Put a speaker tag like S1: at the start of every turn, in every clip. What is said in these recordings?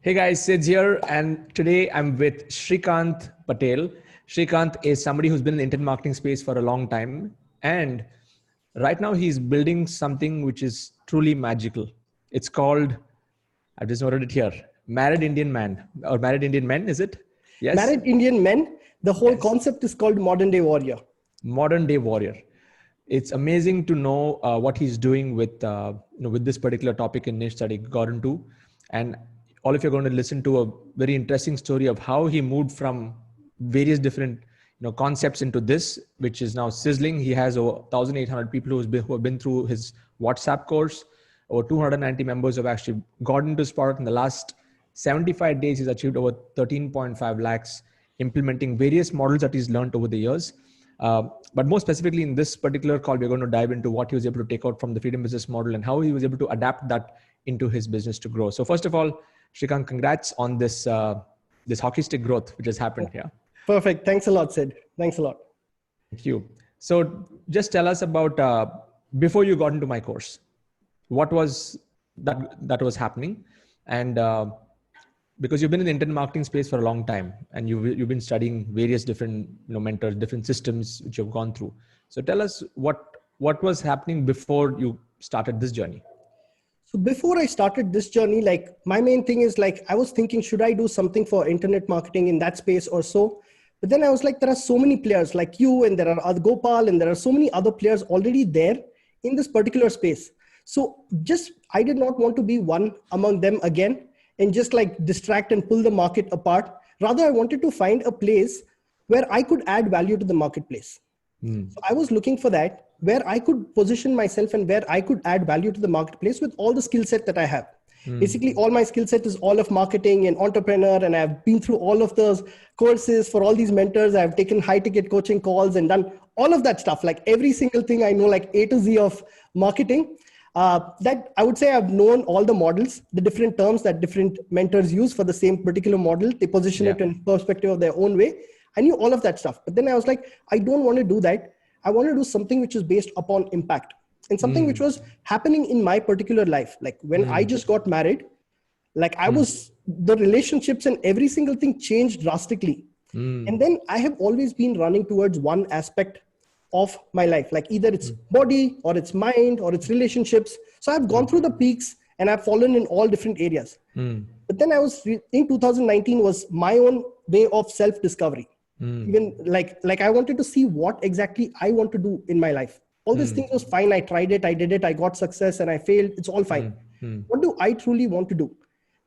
S1: Hey guys, Sid's here, and today I'm with Srikanth Patel. Srikanth is somebody who's been in the internet marketing space for a long time, and right now he's building something which is truly magical. It's called, I've just noted it here, Married Indian Man or Married Indian Men, is it? Yes.
S2: Married Indian Men. The whole
S1: Yes.
S2: concept is called modern day warrior.
S1: Modern day warrior. It's amazing to know what he's doing with this particular topic and niche that he got into, and all of you are going to listen to a very interesting story of how he moved from various different concepts into this, which is now sizzling. He has over 1,800 people who have been through his WhatsApp course. Over 290 members have actually gotten into his product in the last 75 days. He's achieved over 13.5 lakhs implementing various models that he's learned over the years. But more specifically in this particular call, we're going to dive into what he was able to take out from the freedom business model and how he was able to adapt that into his business to grow. So first of all, Srikanth, congrats on this hockey stick growth which has happened here.
S2: Perfect. Thanks a lot, Sid. Thanks a lot.
S1: Thank you. So just tell us about before you got into my course, what was that was happening, and because you've been in the internet marketing space for a long time, and you've been studying various different mentors, different systems which you've gone through. So tell us what was happening before you started this journey.
S2: So before I started this journey, like my main thing is like, I was thinking, should I do something for internet marketing in that space or so? But then I was like, there are so many players like you, and there are other Gopal, and there are so many other players already there in this particular space. So I did not want to be one among them again and just like distract and pull the market apart. Rather, I wanted to find a place where I could add value to the marketplace. So I was looking for that, where I could position myself and where I could add value to the marketplace with all the skill set that I have. Basically, all my skill set is all of marketing and entrepreneur, and I've been through all of those courses for all these mentors. I've taken high ticket coaching calls and done all of that stuff, like every single thing I know, like A to Z of marketing. That I would say I've known all the models, the different terms that different mentors use for the same particular model. They position it in perspective of their own way. I knew all of that stuff. But then I was like, I don't want to do that. I want to do something which is based upon impact and something which was happening in my particular life. Like when I just got married, like the relationships and every single thing changed drastically. And then I have always been running towards one aspect of my life, like either it's body or it's mind or it's relationships. So I've gone through the peaks and I've fallen in all different areas. But then in 2019 was my own way of self-discovery. Even like I wanted to see what exactly I want to do in my life. All these things was fine. I tried it, I did it, I got success and I failed. It's all fine. What do I truly want to do?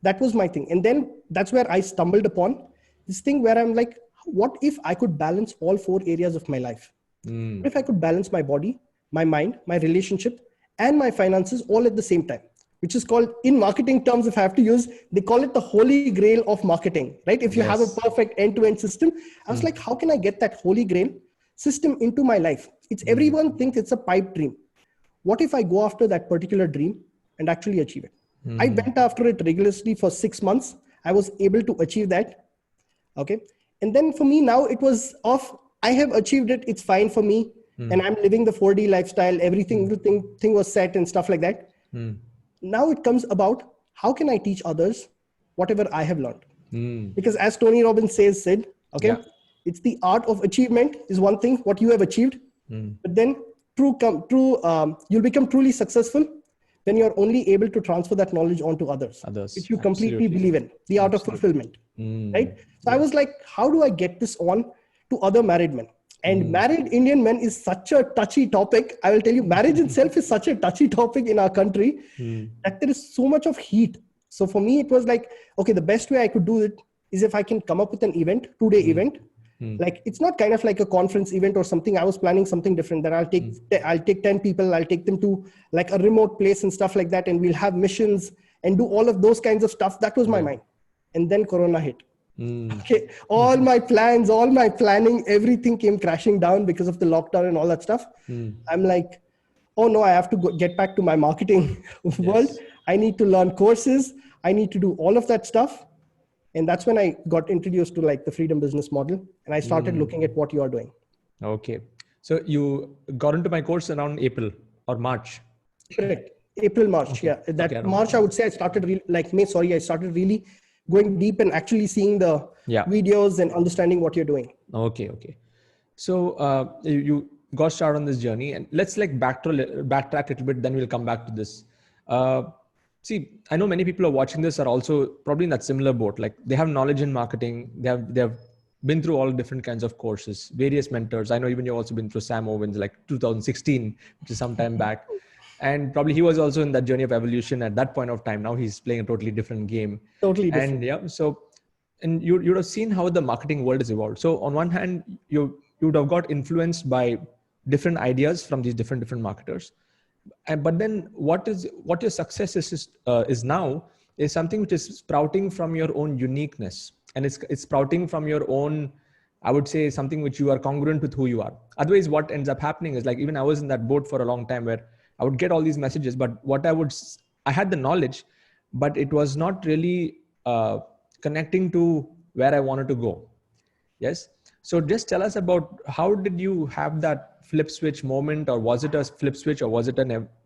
S2: That was my thing. And then that's where I stumbled upon this thing where I'm like, what if I could balance all four areas of my life? What if I could balance my body, my mind, my relationship, and my finances all at the same time? Which is called, in marketing terms, if I have to use, they call it the holy grail of marketing, right? If you have a perfect end-to-end system, I was like, how can I get that holy grail system into my life? Everyone thinks it's a pipe dream. What if I go after that particular dream and actually achieve it? I went after it rigorously for 6 months. I was able to achieve that. Okay. And then for me now, it was I have achieved it. It's fine for me. And I'm living the 4D lifestyle. Everything was set and stuff like that. Now it comes about, how can I teach others whatever I have learned? Because as Tony Robbins said, okay, it's the art of achievement is one thing, what you have achieved, but then you'll become truly successful when you're only able to transfer that knowledge onto others. Which you completely believe in, the art of fulfillment, right? So I was like, how do I get this on to other married men? And married Indian men is such a touchy topic. I will tell you, marriage itself is such a touchy topic in our country that there is so much of heat. So for me, it was like, okay, the best way I could do it is if I can come up with an event, 2-day event. Like it's not kind of like a conference event or something. I was planning something different, that I'll take 10 people, I'll take them to like a remote place and stuff like that. And we'll have missions and do all of those kinds of stuff. That was my mind. And then Corona hit. Okay, all my plans, all my planning, everything came crashing down because of the lockdown and all that stuff. I'm like, oh no, I have to get back to my marketing world. I need to learn courses. I need to do all of that stuff. And that's when I got introduced to like the freedom business model. And I started looking at what you are doing.
S1: Okay. So you got into my course around April or March.
S2: Correct. April, March. Okay. Yeah. That March, I would say I started May. Sorry, I started really going deep and actually seeing the videos and understanding what you're doing.
S1: Okay. So you got started on this journey, and let's like backtrack a little bit. Then we'll come back to this. See, I know many people are watching this are also probably in that similar boat. Like they have knowledge in marketing. They have been through all different kinds of courses, various mentors. I know even you've also been through Sam Owens, like 2016, which is some time back. And probably he was also in that journey of evolution at that point of time. Now he's playing a totally different game.
S2: Totally different.
S1: And yeah, so, and you would have seen how the marketing world has evolved. So on one hand, you would have got influenced by different ideas from these different marketers. But then what your success is now is something which is sprouting from your own uniqueness, and it's sprouting from your own, I would say, something which you are congruent with who you are. Otherwise, what ends up happening is, like, even I was in that boat for a long time where I would get all these messages, but I had the knowledge, but it was not really connecting to where I wanted to go. Yes. So just tell us about, how did you have that flip switch moment, or was it a flip switch, or was it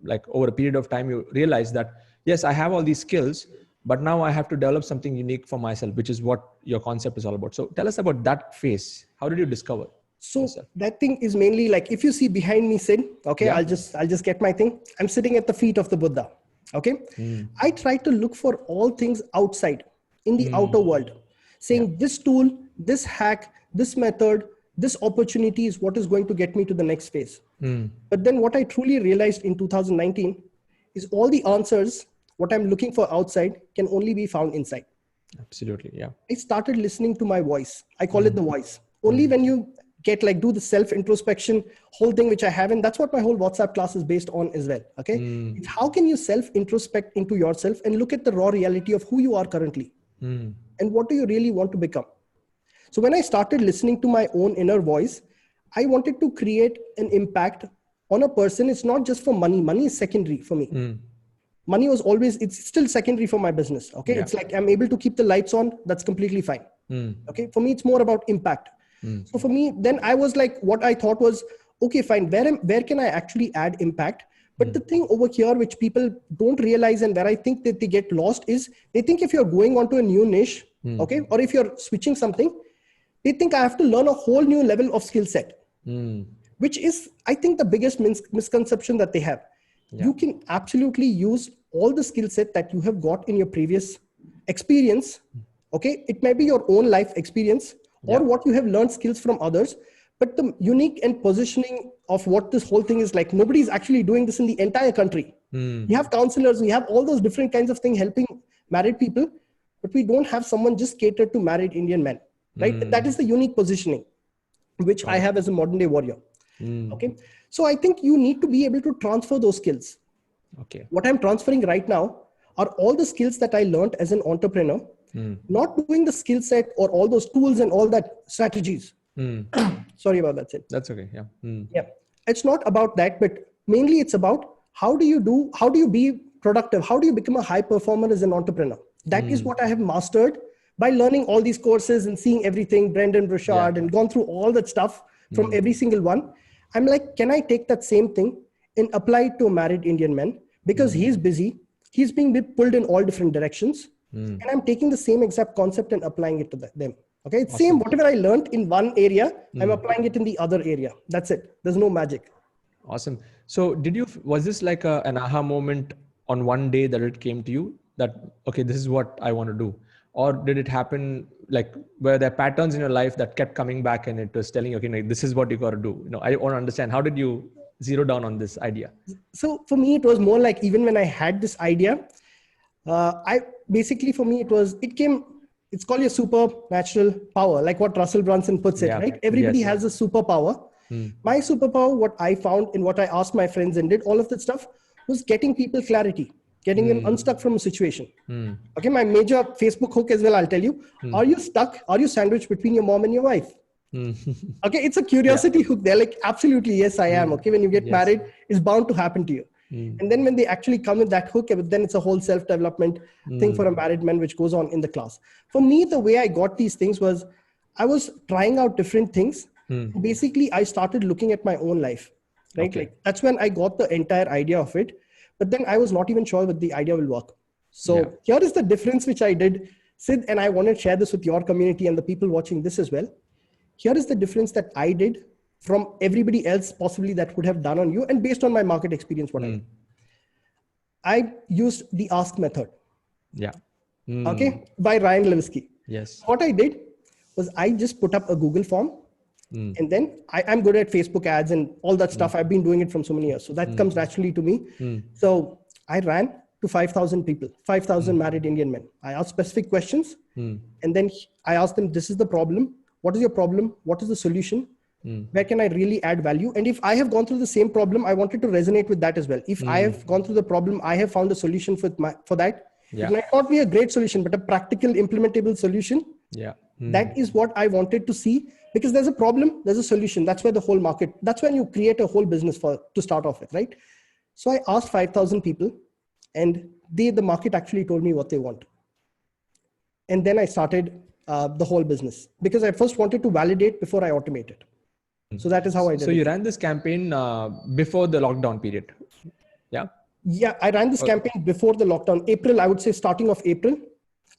S1: like over a period of time you realized that, yes, I have all these skills, but now I have to develop something unique for myself, which is what your concept is all about. So tell us about that phase. How did you discover?
S2: So that thing is mainly like, if you see behind me, Sid, okay, yeah. I'll just get my thing. I'm sitting at the feet of the Buddha. Okay. I try to look for all things outside in the outer world, saying this tool, this hack, this method, this opportunity is what is going to get me to the next phase. But then what I truly realized in 2019 is all the answers, what I'm looking for outside, can only be found inside.
S1: Absolutely. Yeah.
S2: I started listening to my voice. I call it the voice. Only when you get like, do the self introspection whole thing, which I have, and that's what my whole WhatsApp class is based on as well. Okay. It's how can you self introspect into yourself and look at the raw reality of who you are currently and what do you really want to become. So when I started listening to my own inner voice, I wanted to create an impact on a person. It's not just for money. Money is secondary for me. Money was always, it's still secondary for my business. Okay. Yeah. It's like, I'm able to keep the lights on. That's completely fine. Okay. For me, it's more about impact. So for me, then I was like, what I thought was, okay, fine. Where can I actually add impact? But the thing over here, which people don't realize, and where I think that they get lost, is they think if you're going onto a new niche, okay, or if you're switching something, they think I have to learn a whole new level of skill set, which is, I think, the biggest misconception that they have. Yeah. You can absolutely use all the skill set that you have got in your previous experience. Okay. It may be your own life experience or what you have learned skills from others, but the unique and positioning of what this whole thing is like, nobody's actually doing this in the entire country. We have counselors, we have all those different kinds of things helping married people, but we don't have someone just catered to married Indian men. Right? That is the unique positioning, which I have as a modern day warrior. Okay. So I think you need to be able to transfer those skills. Okay. What I'm transferring right now are all the skills that I learned as an entrepreneur, not doing the skill set or all those tools and all that strategies. Sorry about that, Sid.
S1: That's okay. Yeah.
S2: Yeah. It's not about that, but mainly it's about how do you be productive? How do you become a high performer as an entrepreneur? That is what I have mastered by learning all these courses and seeing everything, Brendan Burchard, and gone through all that stuff from every single one. I'm like, can I take that same thing and apply it to a married Indian man? Because he's busy. He's being pulled in all different directions. And I'm taking the same exact concept and applying it to them. Okay. It's awesome. Same, whatever I learned in one area, I'm applying it in the other area. That's it. There's no magic.
S1: Awesome. So was this like an aha moment on one day that it came to you that, okay, this is what I want to do? Or did it happen like where there are patterns in your life that kept coming back and it was telling you, okay, like, this is what you got to do? I want to understand, how did you zero down on this idea?
S2: So for me, it was more like, even when I had this idea, it's called your supernatural power, like what Russell Brunson puts it, right? Everybody has a superpower. My superpower, what I found and what I asked my friends and did all of that stuff, was getting people clarity, getting them unstuck from a situation. Okay, my major Facebook hook as well, I'll tell you. Are you stuck? Are you sandwiched between your mom and your wife? Okay, it's a curiosity hook. They're like, absolutely, yes, I am. Okay, when you get married, it's bound to happen to you. And then when they actually come with that hook, then it's a whole self-development thing for a married man, which goes on in the class. For me, the way I got these things was I was trying out different things. Basically, I started looking at my own life, right? Okay. Like that's when I got the entire idea of it. But then I was not even sure that the idea will work. So here is the difference which I did Sid, and I want to share this with your community and the people watching this as well. Here is the difference that I did from everybody else possibly that would have done on you, and based on my market experience, what I used the ask method.
S1: Yeah.
S2: Okay, by Ryan Levesque.
S1: Yes.
S2: What I did was I just put up a Google form, and then I'm good at Facebook ads and all that stuff. I've been doing it from so many years, so that comes naturally to me. So I ran to 5,000 people, 5,000 married Indian men. I asked specific questions, and then I asked them, "This is the problem. What is your problem? What is the solution? Where can I really add value?" And if I have gone through the same problem, I wanted to resonate with that as well. If I have gone through the problem, I have found a solution for that. It might not be a great solution, but a practical, implementable solution.
S1: Yeah.
S2: That is what I wanted to see, because there's a problem, there's a solution. That's where the whole market, that's when you create a whole business to start off with, right? So I asked 5,000 people, and the market actually told me what they want. And then I started the whole business, because I first wanted to validate before I automate it. So that is how I did it.
S1: So you ran this campaign before the lockdown period. Yeah.
S2: Yeah, I ran this campaign before the lockdown. April, I would say starting of April,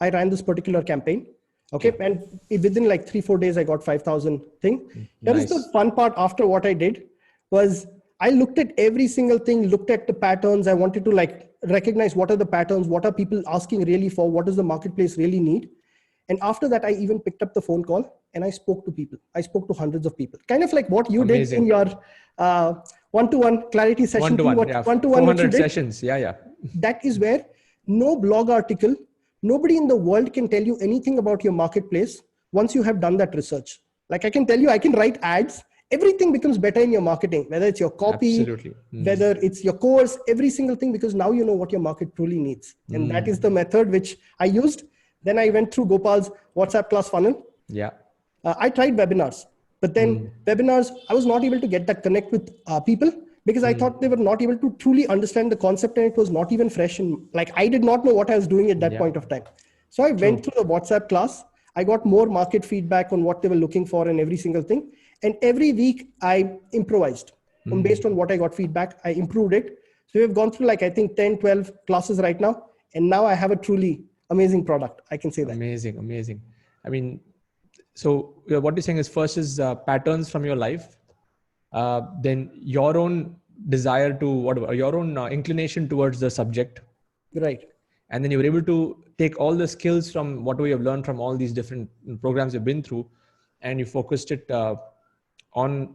S2: I ran this particular campaign. Okay. And within like 3-4 days, I got 5,000 thing. Here is the fun part after what I did was I looked at every single thing, looked at the patterns. I wanted to like recognize what are the patterns, what are people asking really for, what does the marketplace really need. And after that, I even picked up the phone call and I spoke to people. I spoke to hundreds of people, kind of like what you did in your one-to-one clarity session.
S1: One-to-one 400 sessions. Yeah.
S2: That is where no blog article, nobody in the world can tell you anything about your marketplace once you have done that research. Like I can tell you, I can write ads. Everything becomes better in your marketing, whether it's your copy, whether it's your course, every single thing, because now you know what your market truly needs. And that is the method which I used. Then I went through Gopal's WhatsApp class funnel.
S1: Yeah.
S2: I tried webinars, but then webinars, I was not able to get that connect with people, because I thought they were not able to truly understand the concept, and it was not even fresh. And like, I did not know what I was doing at that point of time. So I went through the WhatsApp class. I got more market feedback on what they were looking for and every single thing. And every week I improvised based on what I got feedback. I improved it. So we've gone through like, I think 10, 12 classes right now. And now I have a truly amazing product. I can say that.
S1: Amazing. I mean, so what you're saying is first is patterns from your life. Then your own desire to your own inclination towards the subject.
S2: Right.
S1: And then you were able to take all the skills from what we have learned from all these different programs you've been through, and you focused it on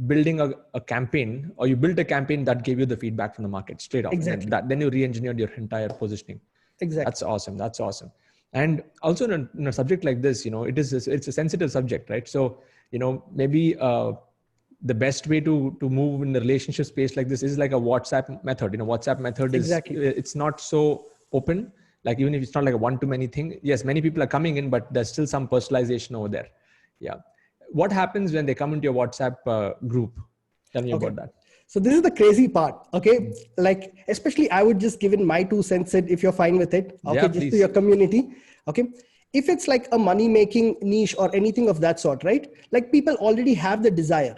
S1: building a campaign, or you built a campaign that gave you the feedback from the market straight off.
S2: Exactly.
S1: Then you re-engineered your entire positioning.
S2: Exactly.
S1: That's awesome. And also in a subject like this, it's a sensitive subject, right? So, maybe the best way to move in the relationship space like this is like a WhatsApp method. WhatsApp method is, it's not so open. Like, even if it's not like a one-to-many thing, yes, many people are coming in, but there's still some personalization over there. Yeah. What happens when they come into your WhatsApp group? Tell me about that.
S2: So this is the crazy part. Okay. Like, especially I would just give in my 2 cents if you're fine with it. Okay.
S1: Yeah,
S2: just
S1: please.
S2: to your community. Okay. If it's like a money making niche or anything of that sort, right? Like, people already have the desire.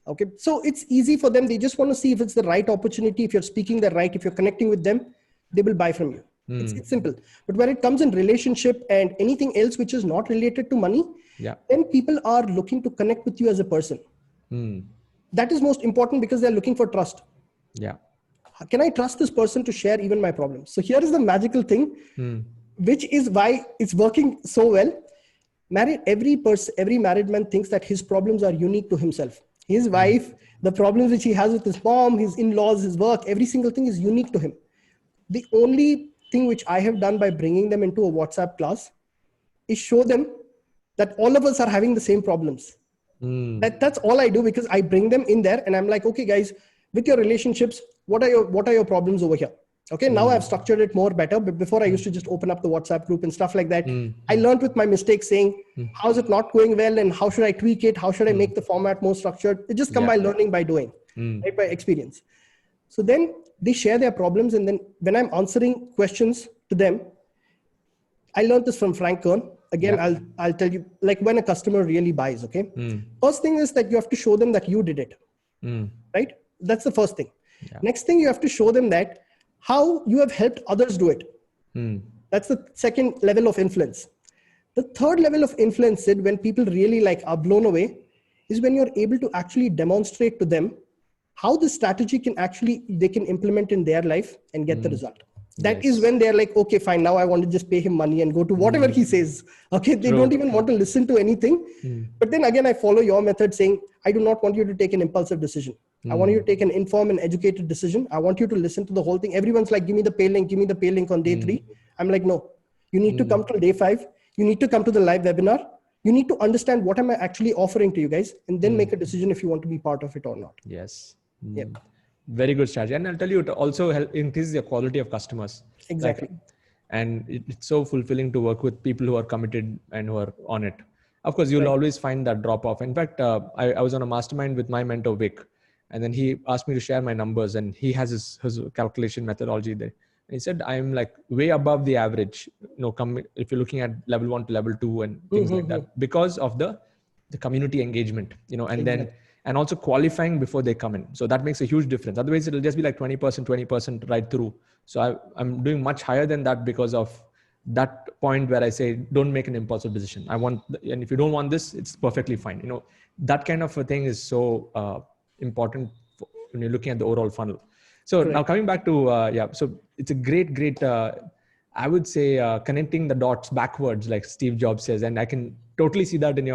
S2: Okay. So it's easy for them. They just want to see if it's the right opportunity. If you're speaking the right, if you're connecting with them, they will buy from you. It's simple. But when it comes in relationship and anything else which is not related to money, then people are looking to connect with you as a person. That is most important, because they're looking for trust.
S1: Yeah.
S2: Can I trust this person to share even my problems? So here is the magical thing, which is why it's working so well. Every married man thinks that his problems are unique to himself. His wife, the problems which he has with his mom, his in-laws, his work, every single thing is unique to him. The only thing which I have done by bringing them into a WhatsApp class is show them that all of us are having the same problems. That's all I do, because I bring them in there and I'm like, okay, guys, with your relationships, what are your problems over here? Okay. Now I've structured it more better, but before I used to just open up the WhatsApp group and stuff like that. I learned with my mistakes, saying, how is it not going well? And how should I tweak it? How should I make the format more structured? It just come by learning, by doing, right? By experience. So then they share their problems. And then when I'm answering questions to them, I learned this from Frank Kern. Again, I'll tell you, like, when a customer really buys, okay? First thing is that you have to show them that you did it, right? That's the first thing. Next thing, you have to show them that how you have helped others do it. That's the second level of influence. The third level of influence, Sid, when people really like are blown away, is when you're able to actually demonstrate to them how the strategy can actually, they can implement in their life and get the result. That is
S1: Yes.
S2: when they're like, okay, fine, now I want to just pay him money and go to whatever he says. Okay, they
S1: True.
S2: don't even want to listen to anything. But then again, I follow your method saying, I do not want you to take an impulsive decision. I want you to take an informed and educated decision. I want you to listen to the whole thing. Everyone's like, give me the pay link, give me the pay link on day 3. I'm like, no, you need to come till day 5. You need to come to the live webinar. You need to understand what am I actually offering to you guys, and then make a decision if you want to be part of it or not.
S1: Yes.
S2: Yep.
S1: Very good strategy. And I'll tell you, it also increases the quality of customers.
S2: Exactly.
S1: And it's so fulfilling to work with people who are committed and who are on it. Of course, you'll always find that drop off. In fact, I was on a mastermind with my mentor, Vic, and then he asked me to share my numbers, and he has his calculation methodology there. And he said, I'm like way above the average, if you're looking at level 1 to level 2 and things like that, because of the community engagement, and then, and also qualifying before they come in. So that makes a huge difference. Otherwise, it'll just be like 20% right through. So I'm doing much higher than that because of that point where I say, don't make an impulsive decision. And if you don't want this, it's perfectly fine. That kind of a thing is so important when you're looking at the overall funnel. So now coming back to, so it's a great, I would say, connecting the dots backwards, like Steve Jobs says. And I can totally see that in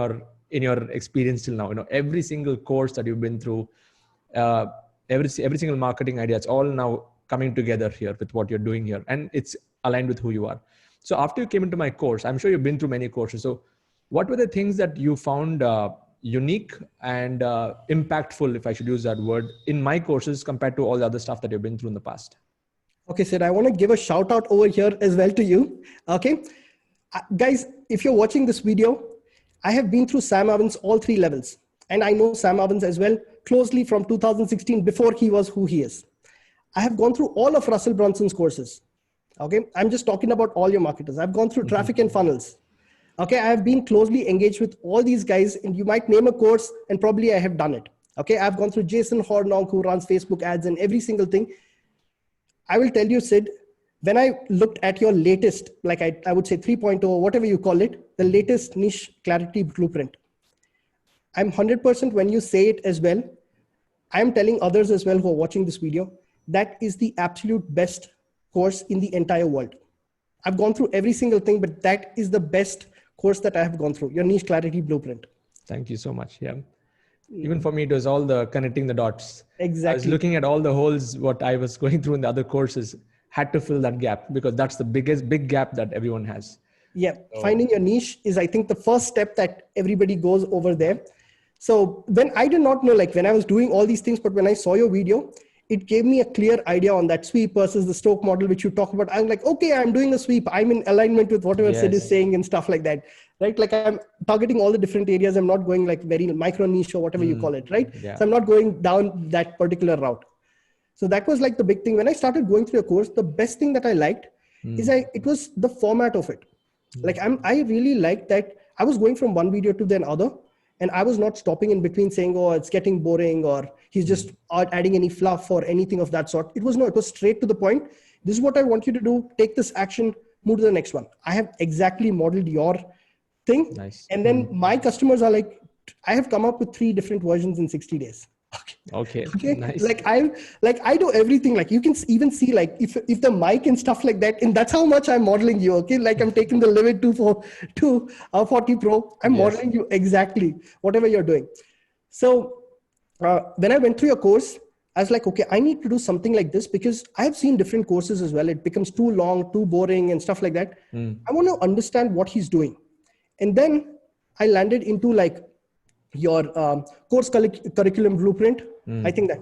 S1: your experience till now. Every single course that you've been through, every single marketing idea, it's all now coming together here with what you're doing here, and it's aligned with who you are. So after you came into my course, I'm sure you've been through many courses. So what were the things that you found unique and impactful, if I should use that word, in my courses compared to all the other stuff that you've been through in the past?
S2: Okay, Sid, I want to give a shout out over here as well to you. Okay, guys, if you're watching this video, I have been through Sam Ovens all 3 levels, and I know Sam Ovens as well closely from 2016, before he was who he is. I have gone through all of Russell Brunson's courses. Okay, I'm just talking about all your marketers. I've gone through traffic and funnels. Okay, I have been closely engaged with all these guys, and you might name a course and probably I have done it. Okay, I've gone through Jason Hornong, who runs Facebook ads and every single thing. I will tell you, Sid, when I looked at your latest, like I would say 3.0, whatever you call it, the latest niche clarity blueprint, I'm 100% when you say it as well. I'm telling others as well who are watching this video, that is the absolute best course in the entire world. I've gone through every single thing, but that is the best course that I have gone through, your niche clarity blueprint.
S1: Thank you so much. Yeah. Even for me, it was all the connecting the dots.
S2: Exactly.
S1: I was looking at all the holes, what I was going through in the other courses, had to fill that gap, because that's the big gap that everyone has.
S2: Yeah. So, finding your niche is, I think, the first step that everybody goes over there. So when I did not know, like when I was doing all these things, but when I saw your video, it gave me a clear idea on that sweep versus the stroke model, which you talk about. I'm like, okay, I'm doing a sweep. I'm in alignment with whatever Sid is saying and stuff like that, right? Like I'm targeting all the different areas. I'm not going like very micro niche or whatever you call it, right? Yeah. So I'm not going down that particular route. So that was like the big thing. When I started going through a course, the best thing that I liked is it was the format of it. Like I really liked that I was going from one video to the other. And I was not stopping in between saying, oh, it's getting boring, or he's just adding any fluff or anything of that sort. It was straight to the point. This is what I want you to do. Take this action, move to the next one. I have exactly modeled your thing. Nice. And then my customers are like, I have come up with 3 different versions in 60 days.
S1: Okay. Nice.
S2: Like I do everything. Like you can even see like if the mic and stuff like that, and that's how much I'm modeling you. Okay, like I'm taking the Livid 40 Pro. I'm modeling you exactly whatever you're doing. So when I went through your course, I was like, okay, I need to do something like this, because I have seen different courses as well. It becomes too long, too boring, and stuff like that. I want to understand what he's doing, and then I landed into like your course curriculum blueprint. I think that,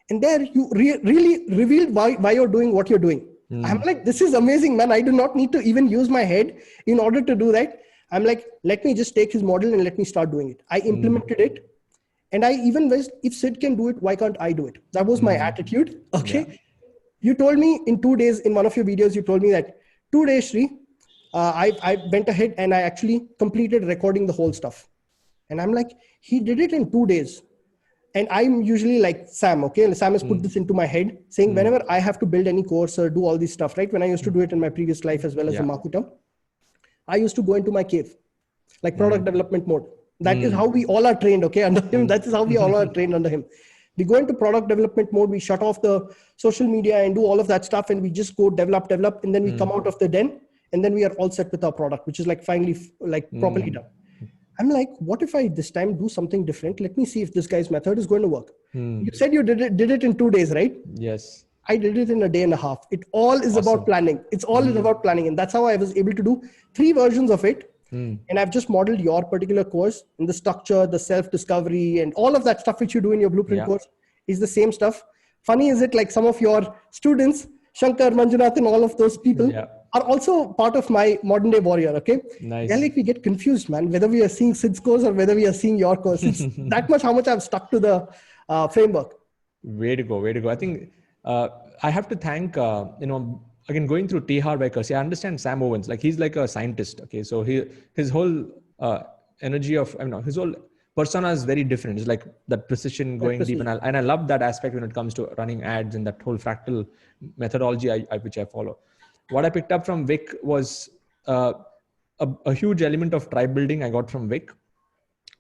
S2: and there you really revealed why you're doing what you're doing. I'm like, this is amazing, man. I do not need to even use my head in order to do that. I'm like, let me just take his model and let me start doing it. I implemented it, and I even was, if Sid can do it, why can't I do it? That was my attitude. Okay. Yeah. You told me in 2 days, in one of your videos, you told me that 2 days, Sri, I went ahead and I actually completed recording the whole stuff. And I'm like, he did it in 2 days. And I'm usually like Sam, okay? Sam has put this into my head saying whenever I have to build any course or do all this stuff, right? When I used to do it in my previous life as well as a marketer, I used to go into my cave, like product development mode. That is how we all are trained, okay? Under him, that is how we all are trained under him. We go into product development mode, we shut off the social media and do all of that stuff, and we just go develop, and then we come out of the den, and then we are all set with our product, which is like finally like properly done. I'm like, what if I this time do something different? Let me see if this guy's method is going to work. You said you did it in 2 days, right?
S1: Yes.
S2: I did it in a day and a half. It all is about planning. It's all is about planning. And that's how I was able to do 3 versions of it. And I've just modeled your particular course in the structure, the self-discovery, and all of that stuff which you do in your blueprint course is the same stuff. Funny is it, like some of your students, Shankar, Manjunath, and all of those people are also part of my modern day warrior. Okay.
S1: Nice.
S2: Yeah, like we get confused, man, whether we are seeing Sid's course or whether we are seeing your course. It's that much how much I've stuck to the framework.
S1: Way to go. Way to go. I think I have to thank, again, going through T. Harv Eker. See, I understand Sam Owens, like he's like a scientist. Okay. So his whole energy of, his whole persona is very different. It's like that precision going deep. And I love that aspect when it comes to running ads and that whole fractal methodology which I follow. What I picked up from Vic was a huge element of tribe building I got from Vic,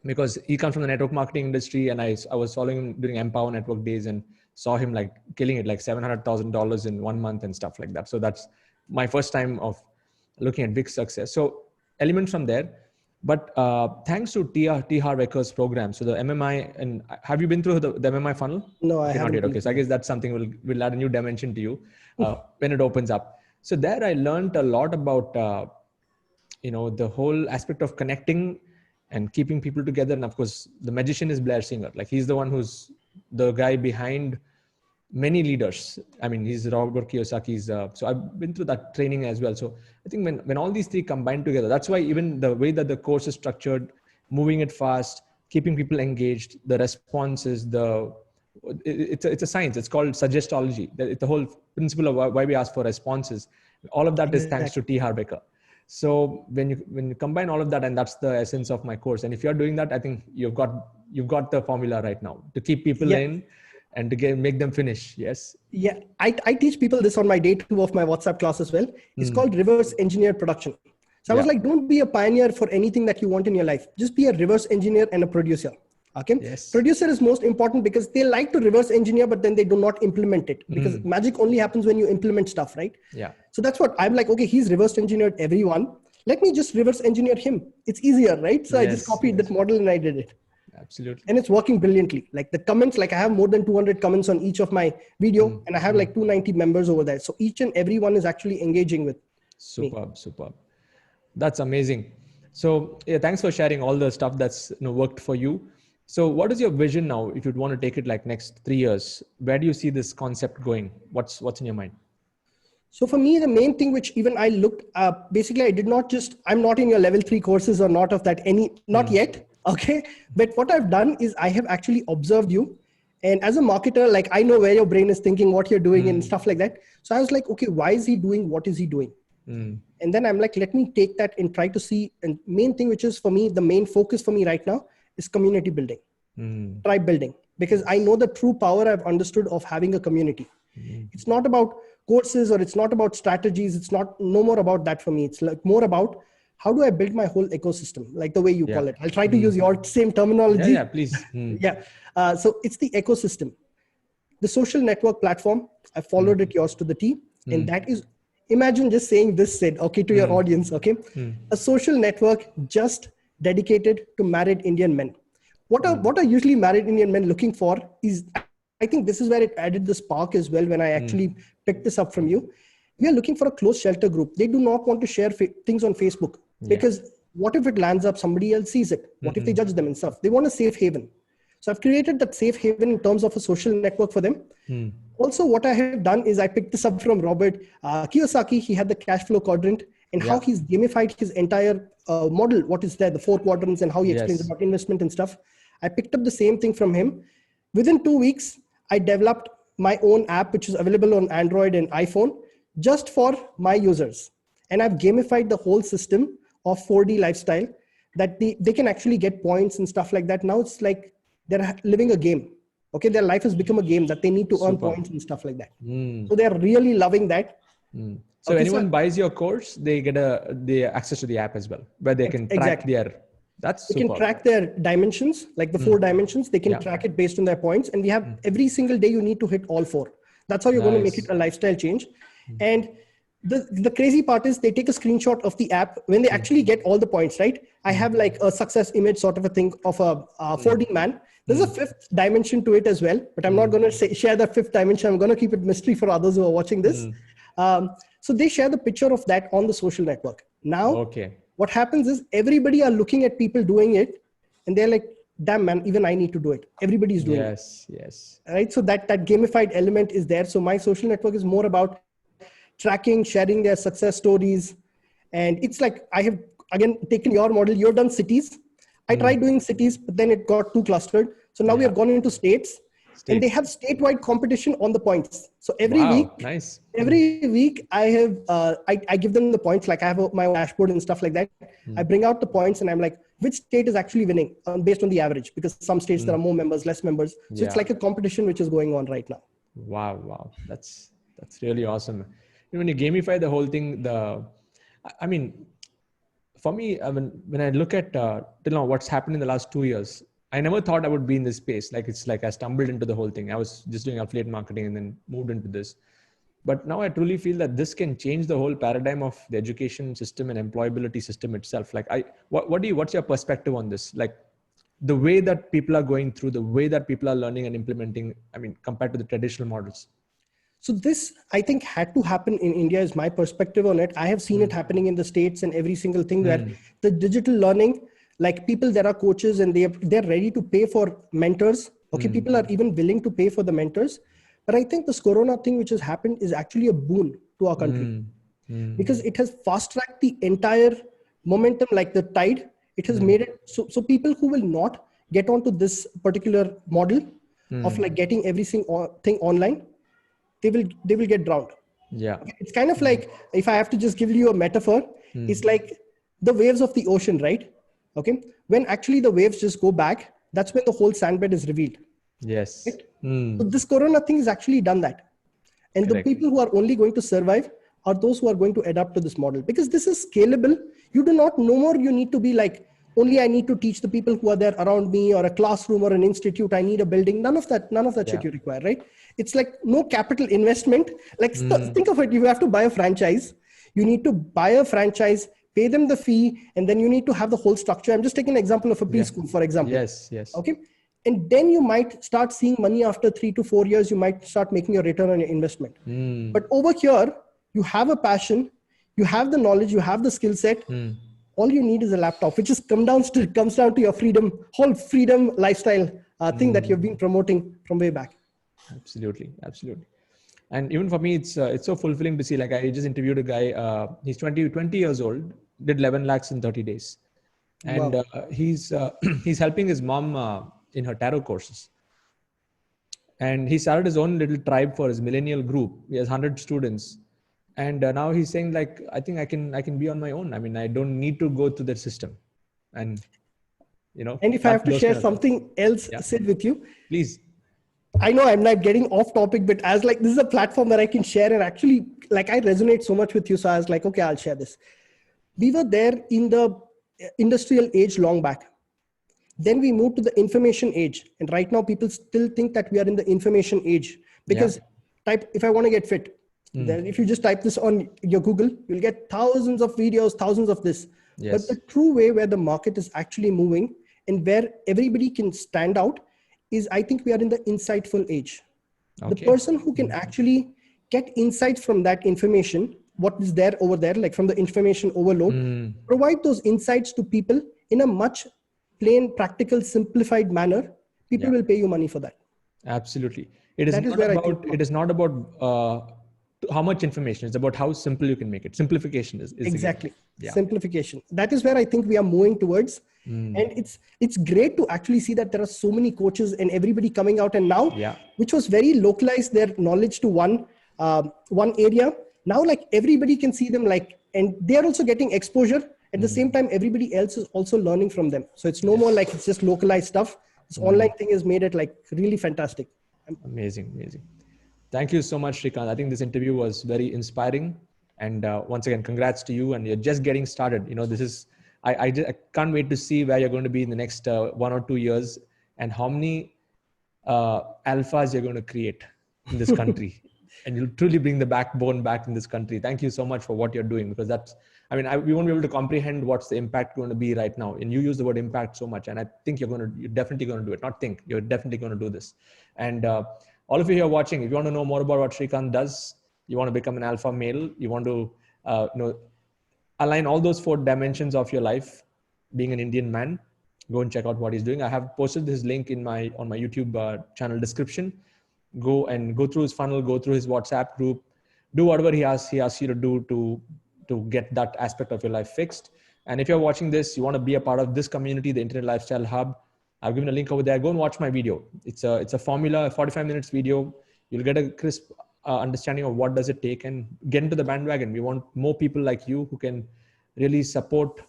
S1: because he comes from the network marketing industry, and I was following him during Empower Network days and saw him like killing it, like $700,000 in 1 month and stuff like that. So that's my first time of looking at Vic's success. So elements from there, but thanks to T. Harv Eker's program. So the MMI, and have you been through the MMI funnel?
S2: No, I haven't.
S1: Not yet. Okay, so I guess that's something we'll add a new dimension to you when it opens up. So there I learned a lot about, the whole aspect of connecting and keeping people together. And of course, the magician is Blair Singer. Like he's the one who's the guy behind many leaders. I mean, he's Robert Kiyosaki's. So I've been through that training as well. So I think when all these 3 combine together, that's why even the way that the course is structured, moving it fast, keeping people engaged, the responses, it's a science. It's called suggestology. The whole principle of why we ask for responses. All of that is thanks to T. Harv Eker. So when you combine all of that, and that's the essence of my course. And if you're doing that, I think you've got the formula right now to keep people in and to make them finish. Yes. Yeah.
S2: I teach people this on my day 2 of my WhatsApp class as well. It's called reverse engineered production. So I was like, don't be a pioneer for anything that you want in your life. Just be a reverse engineer and a producer. Okay.
S1: Yes.
S2: Producer is most important because they like to reverse engineer, but then they do not implement it, because magic only happens when you implement stuff, right?
S1: Yeah.
S2: So that's what I'm like, okay, he's reverse engineered everyone. Let me just reverse engineer him. It's easier, right? So I just copied that model and I did it.
S1: Absolutely.
S2: And it's working brilliantly. Like the comments, like I have more than 200 comments on each of my video and I have like 290 members over there. So each and every one is actually engaging with me.
S1: Superb. That's amazing. So yeah, thanks for sharing all the stuff that's worked for you. So what is your vision now? If you'd want to take it like next 3 years, where do you see this concept going? What's in your mind?
S2: So for me, the main thing which even I looked, basically I did not just, I'm not in your level 3 courses or not of that not yet. Okay. But what I've done is I have actually observed you. And as a marketer, like I know where your brain is thinking, what you're doing and stuff like that. So I was like, okay, why is he doing? What is he doing? And then I'm like, let me take that and try to see. And main thing, which is for me, the main focus for me right now is community building, tribe building, because I know the true power I've understood of having a community. It's not about courses or it's not about strategies. It's no more about that for me. It's like more about how do I build my whole ecosystem, like the way you call it. I'll try to use your same terminology.
S1: Yeah, please.
S2: So it's the ecosystem, the social network platform. I followed it yours to the T. And that is, imagine just saying this, Sid, okay, to your audience, okay? A social network just dedicated to married Indian men. What are usually married Indian men looking for is, I think this is where it added the spark as well when I actually picked this up from you. We are looking for a close shelter group. They do not want to share things on Facebook because what if it lands up, somebody else sees it? What if they judge them and stuff? They want a safe haven. So I've created that safe haven in terms of a social network for them. Also, what I have done is I picked this up from Robert Kiyosaki. He had the cash flow quadrant and how he's gamified his entire model. What is there, the 4 quadrants, and how he explains about investment and stuff. I picked up the same thing from him. Within 2 weeks, I developed my own app, which is available on Android and iPhone, just for my users. And I've gamified the whole system of 4D lifestyle that they can actually get points and stuff like that. Now it's like they're living a game. Okay, their life has become a game that they need to earn
S1: Super.
S2: points and stuff like that. So they're really loving that.
S1: So
S2: Okay,
S1: anyone buys your course, they get the access to the app as well, where they can track
S2: exactly.
S1: that's
S2: They
S1: super.
S2: can track their dimensions, like the 4 dimensions. They can
S1: Yeah.
S2: track it based on their points. And we have every single day you need to hit all 4. That's how you're going to make it
S1: Nice.
S2: a lifestyle change. And the crazy part is they take a screenshot of the app when they actually get all the points, right? I have like a success image sort of a thing of a 4D man. There's a 5th dimension to it as well, but I'm not going to share that 5th dimension. I'm going to keep it mystery for others who are watching this. So they share the picture of that on the social network. Now,
S1: Okay.
S2: what happens is everybody are looking at people doing it and they're like, damn man, even I need to do it. Everybody's doing it.
S1: Yes.
S2: Right? So that gamified element is there. So my social network is more about tracking, sharing their success stories. And it's like, I have again taken your model. You've done cities. I tried doing cities, but then it got too clustered. So now we have gone into states. And they have statewide competition on the points. So every week,
S1: nice.
S2: I have I give them the points. Like I have my own dashboard and stuff like that. I bring out the points and I'm like, which state is actually winning based on the average? Because some states there are more members, less members. So it's like a competition which is going on right now.
S1: Wow. That's really awesome. When you gamify the whole thing, I mean, for me, I mean, when I look at till now what's happened in the last 2 years, I never thought I would be in this space. Like it's like I stumbled into the whole thing. I was just doing affiliate marketing and then moved into this. But now I truly feel that this can change the whole paradigm of the education system and employability system itself. Like what's your perspective on this? Like the way that people are going through, the way that people are learning and implementing, I mean, compared to the traditional models.
S2: So this, I think, had to happen in India is my perspective on it. I have seen it happening in the States and every single thing where the digital learning, like people that are coaches and they're ready to pay for mentors. Okay, people are even willing to pay for the mentors. But I think this Corona thing which has happened is actually a boon to our country because it has fast-tracked the entire momentum, like the tide. It has made it so people who will not get onto this particular model of like getting everything thing online, they will get drowned.
S1: Yeah.
S2: It's kind of like, if I have to just give you a metaphor, it's like the waves of the ocean, right? Okay. When actually the waves just go back, that's when the whole sandbed is revealed.
S1: Yes.
S2: Right? So this Corona thing has actually done that. And the people who are only going to survive are those who are going to adapt to this model, because this is scalable. You do not, no more you need to be like, only I need to teach the people who are there around me, or a classroom or an institute. I need a building. None of that shit you require, right? It's like no capital investment. Like think of it. You have to buy a franchise. You need to buy a franchise, pay them the fee, and then you need to have the whole structure. I'm just taking an example of a preschool, for example.
S1: Yes.
S2: Okay. And then you might start seeing money after 3 to 4 years. You might start making a return on your investment. But over here, you have a passion, you have the knowledge, you have the skill set. All you need is a laptop, which just comes down to your whole freedom lifestyle thing that you've been promoting from way back.
S1: Absolutely. And even for me, it's so fulfilling to see. Like I just interviewed a guy. He's 20 years old, did 11 lakhs in 30 days, and he's helping his mom in her tarot courses. And he started his own little tribe for his millennial group. He has 100 students. And now he's saying, like, I think I can be on my own. I mean, I don't need to go through the system. And,
S2: and if I have to share something else, Sid, with you,
S1: please.
S2: I know I'm not getting off topic, but as like, this is a platform that I can share, and actually, like, I resonate so much with you. So I was like, okay, I'll share this. We were there in the industrial age long back. Then we moved to the information age. And right now people still think that we are in the information age, because if I want to get fit, then if you just type this on your Google, you'll get thousands of videos, thousands of this. But the true way where the market is actually moving and where everybody can stand out is, I think we are in the insightful age. The person who can actually get insights from that information, what is there over there, like from the information overload, provide those insights to people in a much plain, practical, simplified manner, people will pay you money for that.
S1: Absolutely. It is not about how much information. It's about how simple you can make it. Simplification is
S2: exactly simplification. That is where I think we are moving towards. And it's great to actually see that there are so many coaches and everybody coming out, and now which was very localized their knowledge to one area. Now, like, everybody can see them, like, and they are also getting exposure. At the same time, everybody else is also learning from them. So it's no more like it's just localized stuff. This online thing has made it like really fantastic.
S1: Amazing. Thank you so much, Srikanth. I think this interview was very inspiring. And once again, congrats to you. And you're just getting started. This is, I can't wait to see where you're going to be in the next 1 or 2 years and how many alphas you're going to create in this country. And you'll truly bring the backbone back in this country. Thank you so much for what you're doing, because that's, we won't be able to comprehend what's the impact going to be right now. And you use the word impact so much. And I think you're definitely going to do it. Not think, you're definitely going to do this. And all of you here watching, if you want to know more about what Srikanth does, you want to become an alpha male, you want to align all those 4 dimensions of your life, being an Indian man, go and check out what he's doing. I have posted this link on my YouTube channel description. Go through his funnel, go through his WhatsApp group, do whatever he asks you to do to get that aspect of your life fixed. And if you're watching this, you want to be a part of this community, the Internet Lifestyle Hub, I've given a link over there. Go and watch my video. It's a formula, a 45 minutes video. You'll get a crisp understanding of what does it take, and get into the bandwagon. We want more people like you who can really support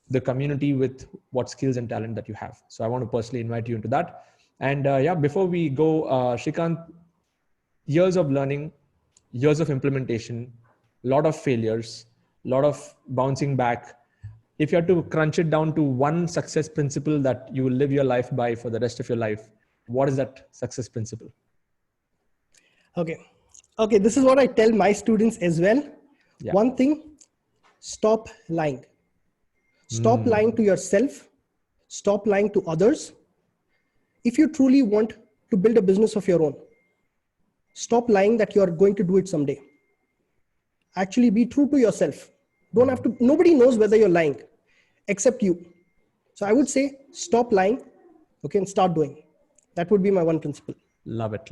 S1: the community with what skills and talent that you have. So I want to personally invite you into that. And before we go, Srikanth, years of learning, years of implementation, a lot of failures, a lot of bouncing back. If you had to crunch it down to one success principle that you will live your life by for the rest of your life, what is that success principle?
S2: Okay. This is what I tell my students as well.
S1: Yeah.
S2: One thing, stop lying. Stop lying to yourself. Stop lying to others. If you truly want to build a business of your own, stop lying that you are going to do it someday. Actually be true to yourself. Don't have to, nobody knows whether you're lying except you. So I would say stop lying, okay, and start doing. That would be my one principle.
S1: Love it.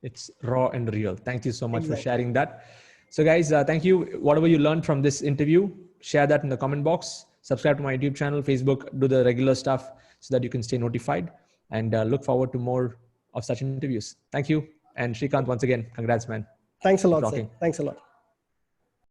S1: It's raw and real. Thank you so much for sharing that. So guys, thank you. Whatever you learned from this interview, share that in the comment box. Subscribe to my YouTube channel, Facebook, do the regular stuff so that you can stay notified, and look forward to more of such interviews. Thank you. And Srikanth, once again, congrats, man.
S2: Thanks a lot, sir. Thanks a lot.